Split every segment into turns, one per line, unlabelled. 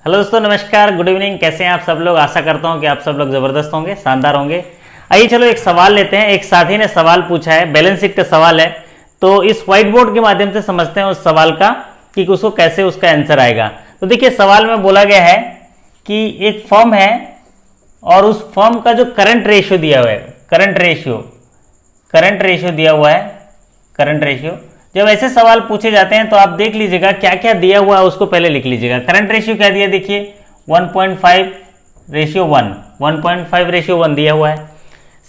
Hello दोस्तों, नमस्कार, good evening. कैसे हैं आप सब लोग? आशा करता हूं कि आप सब लोग ज़बरदस्त होंगे, शानदार होंगे। आइए चलो एक सवाल लेते हैं। एक साथी ने सवाल पूछा है, बैलेंस शीट का सवाल है, तो इस व्हाइट बोर्ड के माध्यम से समझते हैं उस सवाल का कि उसको कैसे उसका आंसर आएगा। तो देखिए, सवाल में बोला गया है कि एक फर्म है और उस फर्म का जो करंट रेशियो दिया हुआ है, करंट रेशियो दिया हुआ है, करंट रेशियो। जब ऐसे सवाल पूछे जाते हैं तो आप देख लीजिएगा क्या क्या दिया हुआ है, उसको पहले लिख लीजिएगा। करंट रेशियो क्या दिया, देखिए 1.5:1, 1.5:1 दिया हुआ है।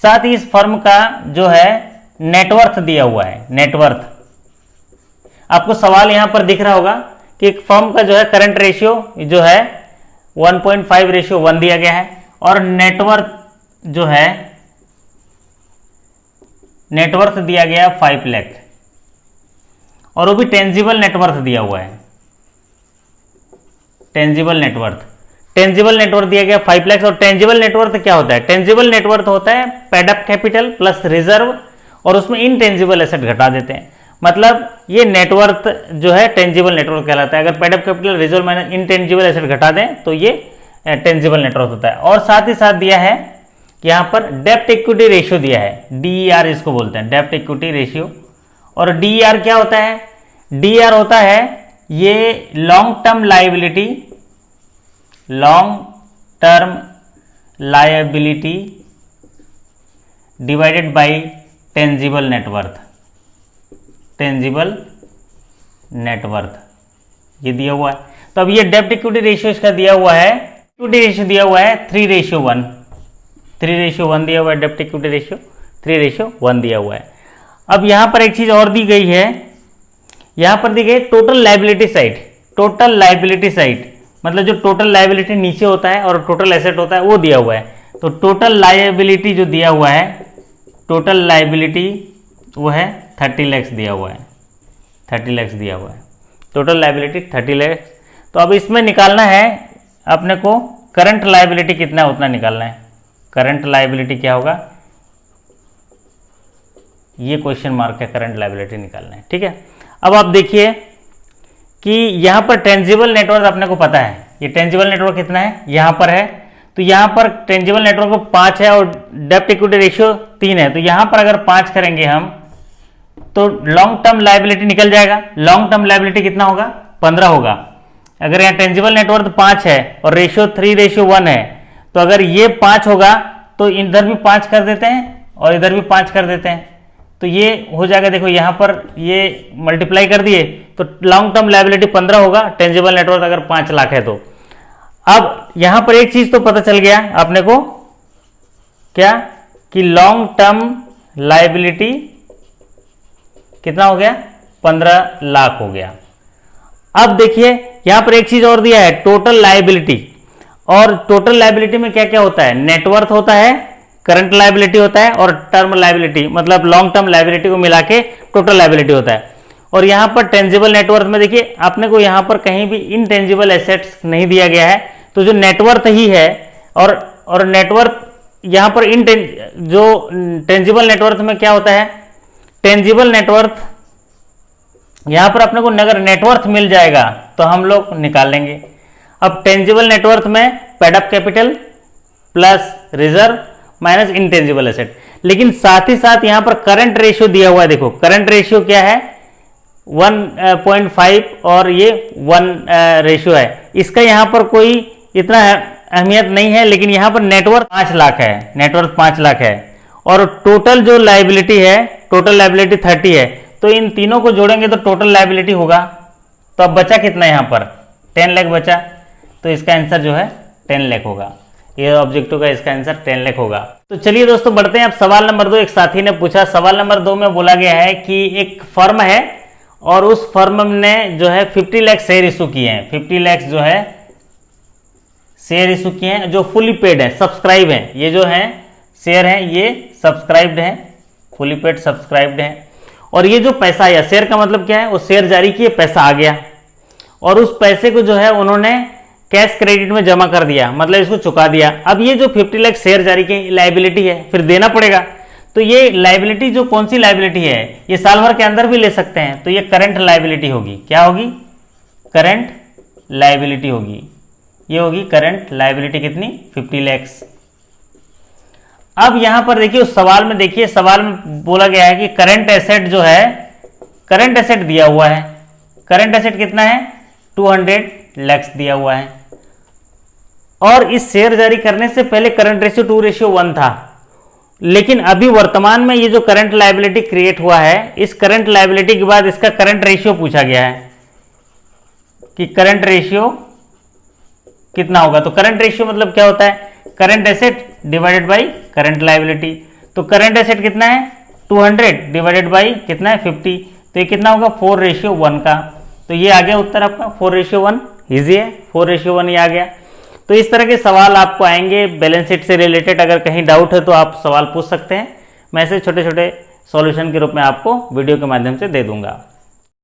साथ ही इस फर्म का जो है नेटवर्थ दिया हुआ है, नेटवर्थ। आपको सवाल यहां पर दिख रहा होगा कि एक फर्म का जो है करंट रेशियो जो है 1.5:1 दिया गया है और नेटवर्थ जो है नेटवर्थ दिया गया 5 लाख, और वो भी टेंजिबल नेटवर्थ दिया हुआ है। टेंजिबल नेटवर्थ दिया गया 5 लाख। और टेंजिबल नेटवर्थ क्या होता है? टेंजिबल नेटवर्थ होता है paid up capital plus reserve, और उसमें इनटेंजिबल एसेट घटा देते हैं। मतलब ये नेटवर्थ जो है टेंजिबल नेटवर्थ कहलाता है। अगर paid up capital, reserve minus intangible asset घटा दें तो ये टेंजिबल नेटवर्थ होता है। और साथ ही साथ दिया है यहां पर डेप्ट इक्विटी रेशियो दिया है, DER इसको बोलते हैं, डेप्ट इक्विटी रेशियो। और DER क्या होता है? DER होता है ये long term liability divided by tangible net worth, ये दिया हुआ है। तो अब ये डेप्ट इक्विटी रेशियो इसका दिया हुआ है, इक्विटी रेशियो दिया हुआ है 3:1, 3:1 दिया हुआ है। डेप्ट इक्विटी रेशियो 3:1 दिया हुआ है। अब यहां पर एक चीज और दी गई है, यहां पर दी गई टोटल लायबिलिटी साइड, मतलब जो टोटल लायबिलिटी नीचे होता है और टोटल एसेट होता है वो दिया हुआ है। तो टोटल लायबिलिटी जो दिया हुआ है, टोटल लायबिलिटी वो है 30 लाख दिया हुआ है, 30 लाख दिया हुआ है, टोटल लायबिलिटी 30 लाख। तो अब इसमें निकालना है अपने को करंट लायबिलिटी कितना है उतना निकालना है। करंट लायबिलिटी क्या होगा, ये क्वेश्चन मार्क है, करंट लायबिलिटी निकालना है। ठीक है, अब आप देखिए कि यहां पर टेंजिबल नेटवर्थ अपने को पता है, ये टेंजिबल नेटवर्थ कितना है यहां पर है। तो यहां पर टेंजिबल नेटवर्थ 5 है और डेप्ट इक्विटी रेशियो 3 है। तो यहां पर अगर 5 करेंगे हम तो लॉन्ग टर्म लायबिलिटी निकल जाएगा। लॉन्ग टर्म लायबिलिटी कितना होगा? 15 होगा। अगर यहाँ टेंजिबल नेटवर्थ 5 है और रेशियो 3:1 है, तो अगर ये 5 होगा तो इधर भी 5 कर देते हैं और इधर भी 5 कर देते हैं, तो ये हो जाएगा। देखो यहां पर ये मल्टीप्लाई कर दिए तो लॉन्ग टर्म लायबिलिटी 15 होगा, टेंजिबल नेटवर्थ अगर 5 लाख है तो। अब यहां पर एक चीज तो पता चल गया आपने को, क्या कि लॉन्ग टर्म लायबिलिटी कितना हो गया? 15 लाख हो गया। अब देखिए यहां पर एक चीज और दिया है, टोटल लायबिलिटी। और टोटल लायबिलिटी में क्या क्या होता है? नेटवर्थ होता है, करंट लायबिलिटी होता है और टर्म लायबिलिटी, मतलब लॉन्ग टर्म लायबिलिटी को मिला के टोटल लायबिलिटी होता है। और यहां पर टेंजिबल नेटवर्थ में देखिए आपने को यहां पर कहीं भी इनटेंजिबल एसेट्स नहीं दिया गया है, तो जो नेटवर्थ ही है और नेटवर्थ यहां पर जो टेंजिबल नेटवर्थ में क्या होता है? टेंजिबल नेटवर्थ यहां पर अपने को अगर नेटवर्थ मिल जाएगा तो हम लोग निकाल लेंगे। अब टेंजिबल नेटवर्थ में paid up capital plus reserve minus intangible asset, लेकिन साथ ही साथ यहां पर करंट रेशियो दिया हुआ है। देखो करंट रेशियो क्या है? 1.5 और ये 1 रेशियो है। इसका यहां पर कोई इतना अहमियत नहीं है, लेकिन यहां पर नेटवर्थ 5 लाख है, नेटवर्थ 5 लाख है और टोटल जो लायबिलिटी है, टोटल लायबिलिटी 30 है। तो इन तीनों को जोड़ेंगे तो टोटल लायबिलिटी होगा। तो अब बचा कितना यहां पर? 10 लाख बचा। तो इसका आंसर जो है 10 लाख होगा। ये ऑब्जेक्टिव का इसका आंसर 10 लाख होगा। तो चलिए दोस्तों बढ़ते हैं अब सवाल नंबर 2। एक साथी ने पूछा, सवाल नंबर 2 में बोला गया है कि एक फर्म है और उस फर्म ने जो है 50 लाख शेयर इशू किए हैं। 50 लाख जो है शेयर इशू किए हैं जो फुली पेड है, सब्सक्राइब है। ये जो है शेयर है ये सब्सक्राइब्ड है, फुली पेड सब्सक्राइब्ड है। और ये जो पैसा आया, शेयर का मतलब क्या है? वो शेयर जारी किए, पैसा आ गया और उस पैसे को जो है उन्होंने कैश क्रेडिट में जमा कर दिया, मतलब इसको चुका दिया। अब ये जो 50 लाख शेयर जारी की लायबिलिटी है, फिर देना पड़ेगा। तो ये लायबिलिटी जो कौन सी लायबिलिटी है, ये साल भर के अंदर भी ले सकते हैं, तो ये करंट लायबिलिटी होगी। क्या होगी? करंट लायबिलिटी होगी। ये होगी करंट लायबिलिटी कितनी 50 लाख। अब यहां पर देखिए उस सवाल में, देखिए सवाल में बोला गया है कि करंट एसेट जो है, करंट एसेट दिया हुआ है, करंट एसेट कितना है 200 लाख दिया हुआ है, और इस शेयर जारी करने से पहले करंट रेशियो 2:1 था। लेकिन अभी वर्तमान में ये जो करंट लायबिलिटी क्रिएट हुआ है, इस करंट लायबिलिटी के बाद इसका करंट रेशियो पूछा गया है कि करंट रेशियो कितना होगा। तो करंट रेशियो मतलब क्या होता है, current asset divided by current liability. तो करंट एसेट कितना है 200 डिवाइडेड बाय कितना है 50, तो ये कितना होगा 4:1 का। तो ये आ गया उत्तर आपका 4:1, इजी है, 4:1 ये आ गया। तो इस तरह के सवाल आपको आएंगे बैलेंस शीट से रिलेटेड। अगर कहीं डाउट है तो आप सवाल पूछ सकते हैं, मैं ऐसे छोटे छोटे सॉल्यूशन के रूप में आपको वीडियो के माध्यम से दे दूंगा।